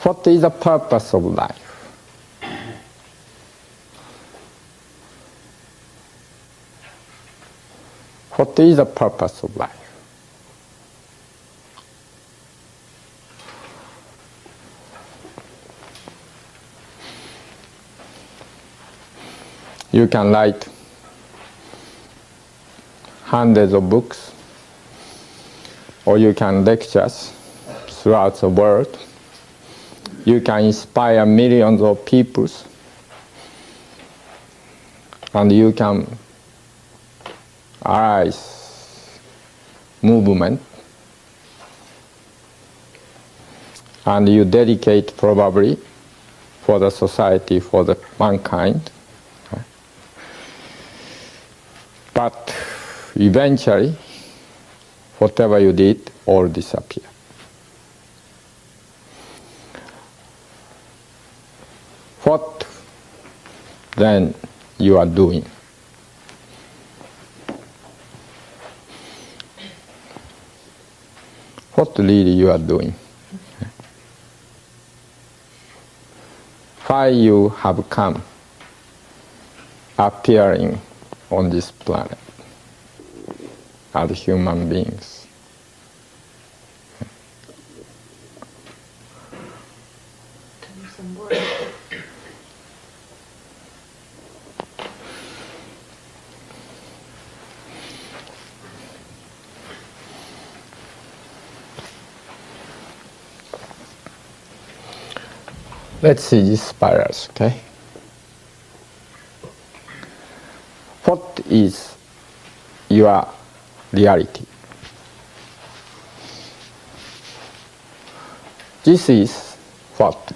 What is the purpose of life? What is the purpose of life? You can write hundreds of books, or you can lectures throughout the world. You can inspire millions of people, and you can arise movement, and you dedicate probably for the society, for the mankind. But eventually, whatever you did all disappear. What then you are doing? What really you are doing? Why you have come appearing on this planet as human beings? Let's see these spirals, okay? What is your reality? This is what?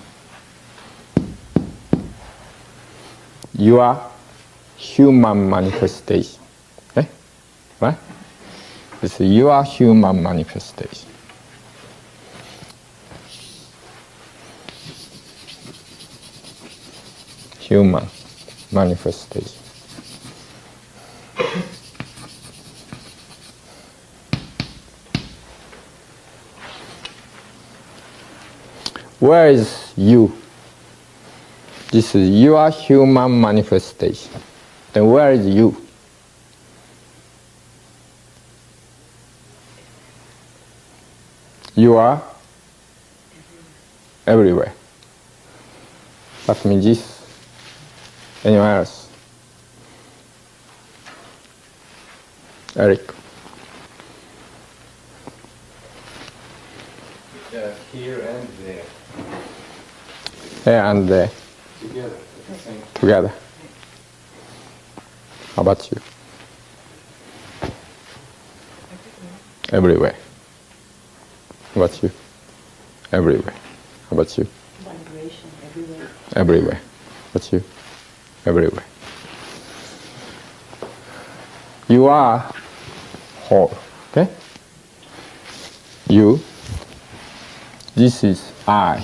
Your human manifestation. Okay? Right? This is your human manifestation. Human manifestation. Where is you? This is your human manifestation. Then where is you? You are everywhere. That means this. Anyone else? Eric. Here and there. Here and there. Together. At the same time. Together. How about you? Everywhere. How about you? Everywhere. How about you? Vibration everywhere. Everywhere. How about you? Everywhere. You are whole. Okay? You. This is I.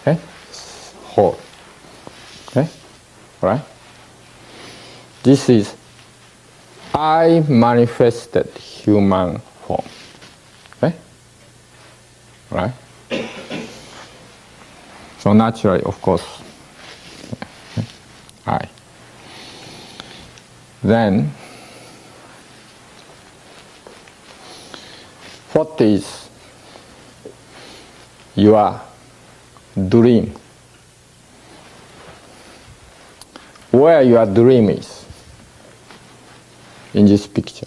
Okay? Whole. Okay? Alright? This is I manifested human form. Okay? Right? So naturally, of course, I. Then, what is your dream? Where your dream is in this picture?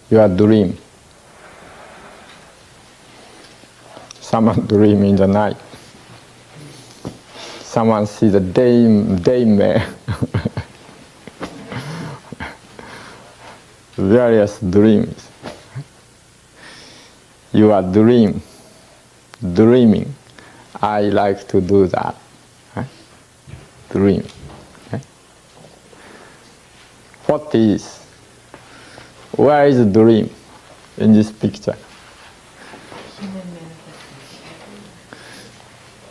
Your dream. Someone dream in the night. Someone sees the daymare. Various dreams. Your dreaming. I like to do that. Dream. What is? Where is the dream in this picture? Human manifestation.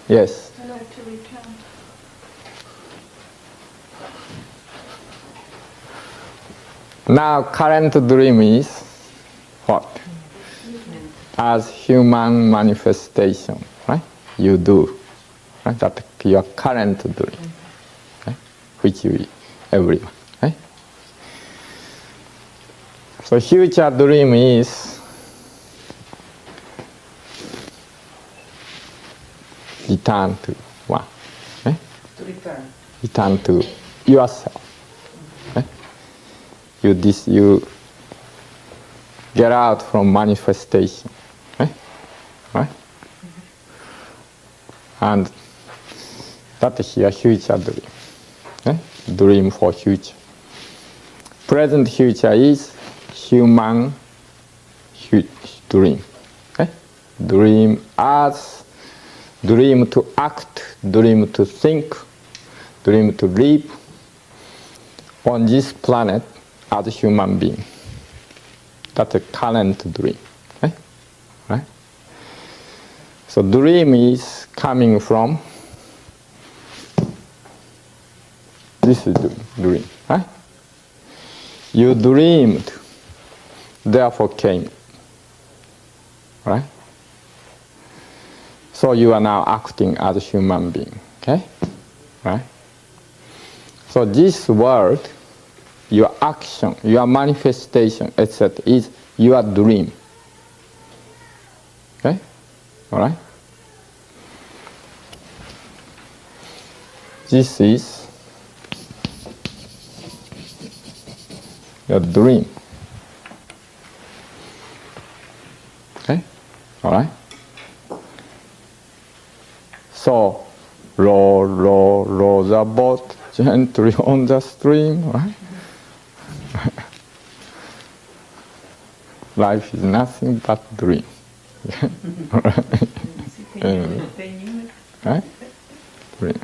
Yes. I like to recount. Now current dream is what? As human manifestation, right? You do, right? That's your current dream, right? Which we, everyone, right? So future dream is return to one, right? To return. Return to yourself. Right? You get out from manifestation, right? Right? And that is your future dream. Right? Dream for future. Present future is human dream. Okay? Dream as, dream to act, dream to think, dream to live on this planet as a human being. That's a current dream. Okay? Right? So dream is coming from this is dream. Right? You dreamed, therefore came. Right? So you are now acting as a human being. Okay? Right? So this world, your action, your manifestation, etc., is your dream. Okay? All right? This is your dream. Okay? All right? So, row the boat gently on the stream, right? Life is nothing but dream. Right? Right? Dream.